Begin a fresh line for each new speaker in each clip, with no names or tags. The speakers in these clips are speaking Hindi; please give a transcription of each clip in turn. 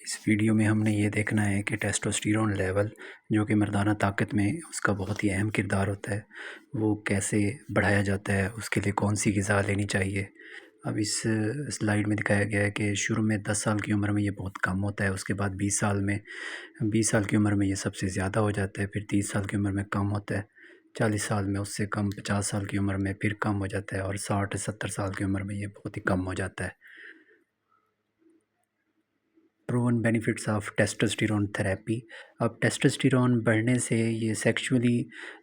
इस वीडियो में हमने ये देखना है कि टेस्टोस्टेरोन लेवल जो कि मर्दाना ताकत में उसका बहुत ही अहम किरदार होता है, वो कैसे बढ़ाया जाता है, उसके लिए कौन सी ग़िज़ा लेनी चाहिए। अब इस स्लाइड में दिखाया गया है कि शुरू में 10 साल की उम्र में ये बहुत कम होता है, उसके बाद 20 साल की उम्र में ये सबसे ज़्यादा हो जाता है, फिर 30 साल की उम्र में कम होता है, 40 साल में उससे कम, 50 साल की उम्र में फिर कम हो जाता है और 60-70 साल की उम्र में ये बहुत ही कम हो जाता है। Proven benefits of testosterone therapy. अब टेस्टोस्टेरोन बढ़ने से ये सेक्सुअली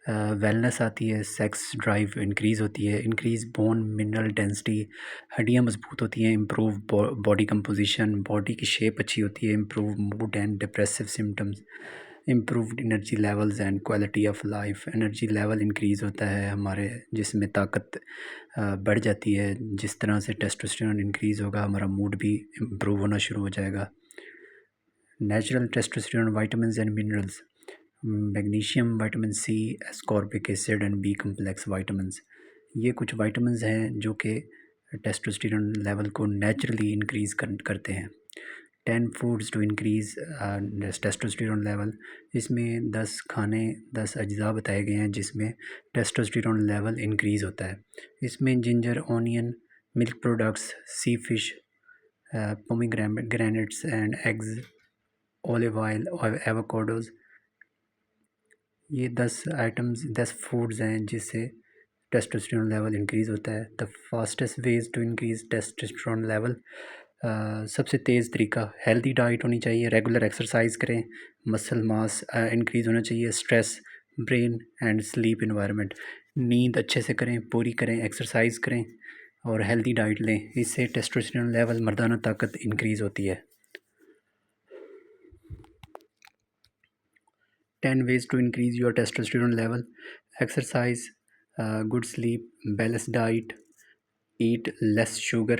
वेलनेस आती है, सेक्स ड्राइव इंक्रीज़ होती है, इंक्रीज़ बोन मिनरल डेंसिटी, हड्डियाँ मजबूत होती हैं, इम्प्रूव बॉडी कंपोजिशन, बॉडी की शेप अच्छी होती है, improve mood and depressive symptoms, improved energy levels and quality of life. Energy level increase होता है, हमारे जिस्म में ताकत बढ़ जाती है। जिस तरह से टेस्टोस्टेरोन इंक्रीज़ होगा, हमारा मूड भी इम्प्रूव होना शुरू हो जाएगा। Natural testosterone vitamins and minerals, magnesium, vitamin C, ascorbic acid and B complex vitamins. ये कुछ विटामिन्स हैं जो कि टेस्टोस्टेरोन लेवल को नेचुरली इंक्रीज़ करते हैं। 10 foods to increase testosterone level. इसमें 10 अज्जा बताए गए हैं जिसमें टेस्टोस्टेरोन लेवल इंक्रीज़ होता है। इसमें ginger, onion, milk products, sea fish, pomegranates and eggs, olive oil और एवोकाडोज़, ये 10 फूड्स हैं जिससे टेस्टोस्टेरोन लेवल इंक्रीज़ होता है। The fastest ways to increase testosterone level, सबसे तेज़ तरीका हेल्दी डाइट होनी चाहिए, रेगुलर एक्सरसाइज करें, मसल मास इंक्रीज़ होना चाहिए, stress, brain and sleep environment, नींद अच्छे से करें, पूरी करें, एक्सरसाइज करें और हेल्दी डाइट लें। इससे टेस्टोस्टेरोन लेवल, मर्दाना ताकत इंक्रीज़ होती है। 10 ways to increase your testosterone level: exercise, good sleep, balanced diet, eat less sugar,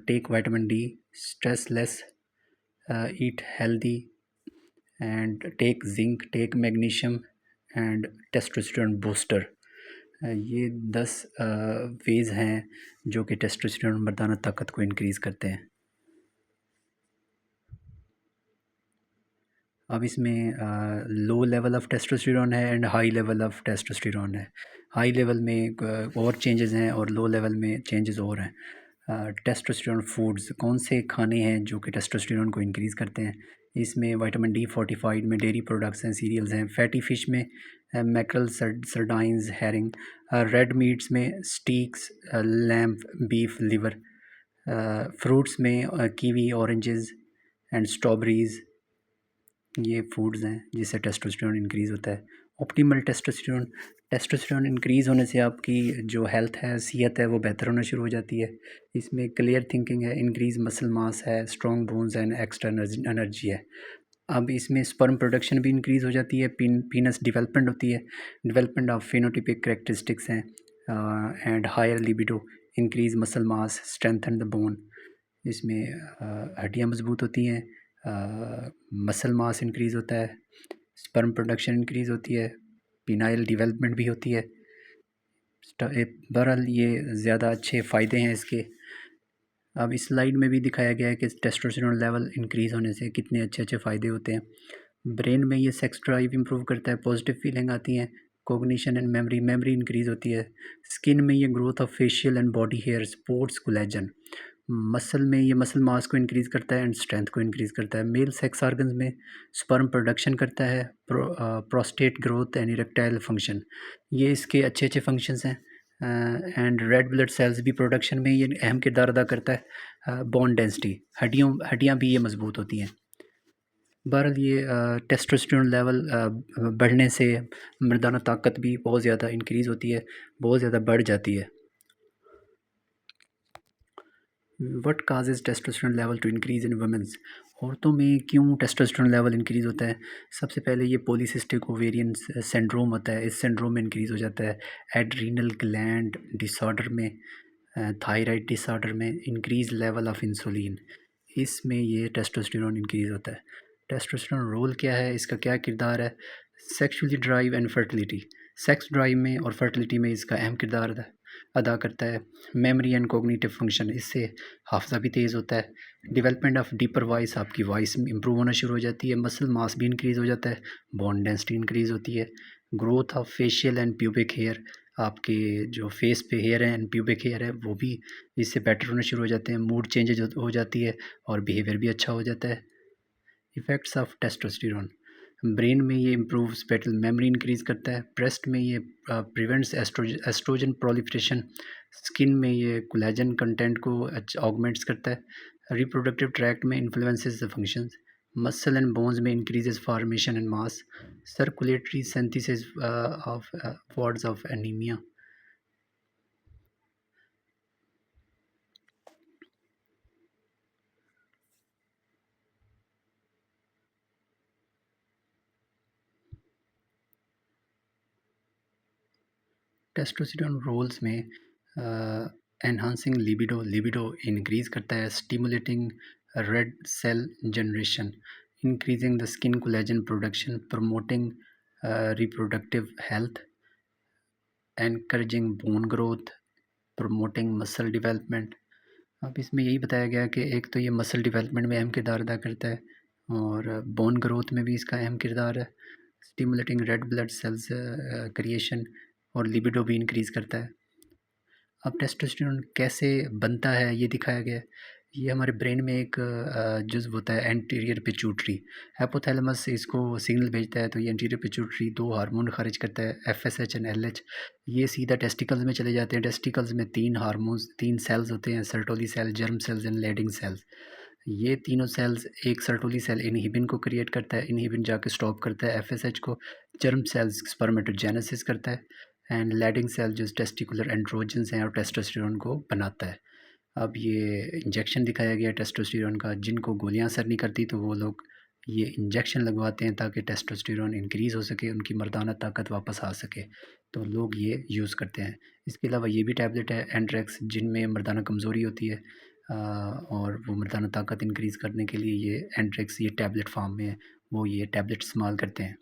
take vitamin D, stress less, eat healthy, and take zinc, take magnesium and testosterone booster. ये 10 वेज़ हैं जो कि टेस्टोस्टेरोन मर्दाना ताकत को इंक्रीज़ करते हैं। अब इसमें लो लेवल ऑफ टेस्टोस्टेरोन है and high level of testosterone है। हाई लेवल में और चेंजेस हैं और लो लेवल में चेंजेस और हैं। टेस्टोस्टेरोन फूड्स, कौन से खाने हैं जो कि टेस्टोस्टेरोन को इंक्रीज़ करते हैं। इसमें विटामिन डी फोर्टिफाइड में डेयरी प्रोडक्ट्स हैं, सीरियल्स हैं। फैटी फ़िश में मैकरल, सरडाइंस, हैरिंग। रेड मीट्स में स्टीक्स, लैम्ब, बीफ लिवर। फ्रूट्स में कीवी, ऑरेंजेस एंड स्ट्रॉबेरीज़, ये फूड्स हैं जिससे टेस्टोस्टेरोन इंक्रीज़ होता है। ऑप्टिमल टेस्टोस्टेरोन, टेस्टोस्टेरोन इंक्रीज़ होने से आपकी जो हेल्थ है, सेहत है, वो बेहतर होना शुरू हो जाती है। इसमें क्लियर थिंकिंग है, इंक्रीज़ मसल मास है, strong bones and extra energy है। अब इसमें स्पर्म प्रोडक्शन भी इंक्रीज़ हो जाती है, पीनस डेवलपमेंट होती है, डेवलपमेंट ऑफ फिनोटाइपिक कैरेक्टरिस्टिक्स हैं, and higher libido, increase muscle mass, strengthen the bone. इसमें हड्डियाँ मजबूत होती हैं, मसल मास इंक्रीज़ होता है, स्पर्म प्रोडक्शन इंक्रीज़ होती है, पीनाइल डेवलपमेंट भी होती है। बहरहाल ये ज़्यादा अच्छे फ़ायदे हैं इसके। अब इस स्लाइड में भी दिखाया गया है कि टेस्टोस्टेरोन लेवल इंक्रीज़ होने से कितने अच्छे अच्छे फ़ायदे होते हैं। ब्रेन में ये सेक्स ड्राइव इंप्रूव करता है, पॉजिटिव फीलिंग आती है, कोग्निशन एंड मेमोरी इंक्रीज़ होती है। स्किन में ये growth of facial and body hair, sports, collagen. Muscle में ये मसल मास को इंक्रीज़ करता है एंड स्ट्रेंथ को इंक्रीज़ करता है। मेल सेक्स ऑर्गन्स में स्पर्म प्रोडक्शन करता है, prostate growth and erectile function, ये इसके अच्छे अच्छे फंक्शंस हैं। एंड रेड ब्लड सेल्स भी प्रोडक्शन में ये अहम किरदार अदा करता है। बोन डेंसिटी, हड्डियाँ भी ये मजबूत होती हैं। बहरहाल ये टेस्टोस्टेरोन लेवल बढ़ने से मर्दाना ताकत भी बहुत ज़्यादा इंक्रीज़ होती है, बहुत ज़्यादा बढ़ जाती है। What causes testosterone level to increase in womens, औरतों में क्यों टेस्टोस्टेरोन लेवल इंक्रीज़ होता है। सबसे पहले ये पॉलीसिस्टिक ओवेरियन सिंड्रोम होता है, इस सिंड्रोम में इंक्रीज़ हो जाता है। एड्रीनल ग्लैंड डिसऑर्डर में, थायराइड डिसऑर्डर में इंक्रीज़ लेवल ऑफ इंसुलिन, इसमें ये टेस्टोस्टेरोन इंक्रीज़ होता है। टेस्टोस्टेरोन रोल क्या है, इसका क्या किरदार है। Sexually drive and fertility, sex drive में और फर्टिलिटी में इसका अहम किरदार है। अदा करता है। मेमोरी एंड कॉग्निटिव फंक्शन, इससे हाफ़्ज़ा भी तेज़ होता है। डेवलपमेंट ऑफ डीपर वॉइस, आपकी वॉइस इम्प्रूव होना शुरू हो जाती है। मसल मास भी इंक्रीज़ हो जाता है। बोन डेंसिटी इंक्रीज़ होती है। Growth of facial and pubic hair, आपके जो फेस पे हेयर है एंड प्यूबिक हेयर है वो भी इससे बेटर होने शुरू हो जाते हैं। मूड चेंजेज हो जाती है और बिहेवियर भी अच्छा हो जाता है। इफ़ेक्ट्स ऑफ टेस्टोस्टेरोन, ब्रेन में ये इम्प्रूव स्पेटल मेमोरी इंक्रीज़ करता है। ब्रेस्ट में ये प्रिवेंट्स एस्ट्रोजन प्रोलिफरेशन। स्किन में ये कोलेजन कंटेंट को ऑगमेंट्स करता है। रिप्रोडक्टिव ट्रैक्ट में influences the functions. Muscle and bones में increases formation and mass. Circulatory synthesis of words of anaemia. Testosterone roles में एनहांसिंग लिबिडो, लिबिडो इंक्रीज़ करता है। Stimulating red cell generation, increasing the skin collagen production, promoting reproductive health, encouraging bone growth, promoting muscle development. अब इसमें यही बताया गया कि एक तो ये मसल डेवलपमेंट में अहम किरदार अदा करता है और बोन ग्रोथ में भी इसका अहम किरदार है। Stimulating red blood cells creation और लिबिडो भी इंक्रीज़ करता है। अब टेस्टोस्टेरोन कैसे बनता है ये दिखाया गया है। ये हमारे ब्रेन में एक जुज़्व होता है एंटीरियर पिट्यूटरी। हाइपोथैलेमस इसको सिग्नल भेजता है, तो ये एंटीरियर पिट्यूटरी दो हार्मोन खारिज करता है, एफएसएच एंड एलएच। ये सीधा टेस्टिकल्स में चले जाते हैं। टेस्टिकल्स में तीन हार्मोन्स, तीन सेल्स होते हैं, Sertoli cell, germ cells and Leydig cells. ये तीनों सेल्स, एक सर्टोली सेल इनहिबिन को क्रिएट करता है, इनहिबिन जाके स्टॉप करता है एफएसएच को। जर्म सेल्स स्पर्मेटोजेनेसिस करता है एंड लैडिंग सेल जो टेस्टिकुलर एंड्रोजन्स हैं और टेस्टोस्टेरोन को बनाता है। अब ये इंजेक्शन दिखाया गया टेस्टोस्टेरोन का। जिनको गोलियां असर नहीं करती तो वो लोग ये इंजेक्शन लगवाते हैं ताकि टेस्टोस्टेरोन इंक्रीज़ हो सके, उनकी मर्दाना ताकत वापस आ सके, तो लोग ये यूज़ करते हैं। इसके अलावा ये भी टैबलेट है एंड्रेक्स, जिनमें मर्दाना कमज़ोरी होती है और वो मर्दाना ताकत इंक्रीज़ करने के लिए ये एंड्रेक्स, ये टैबलेट फॉर्म में है, वो ये टैबलेट इस्तेमाल करते हैं।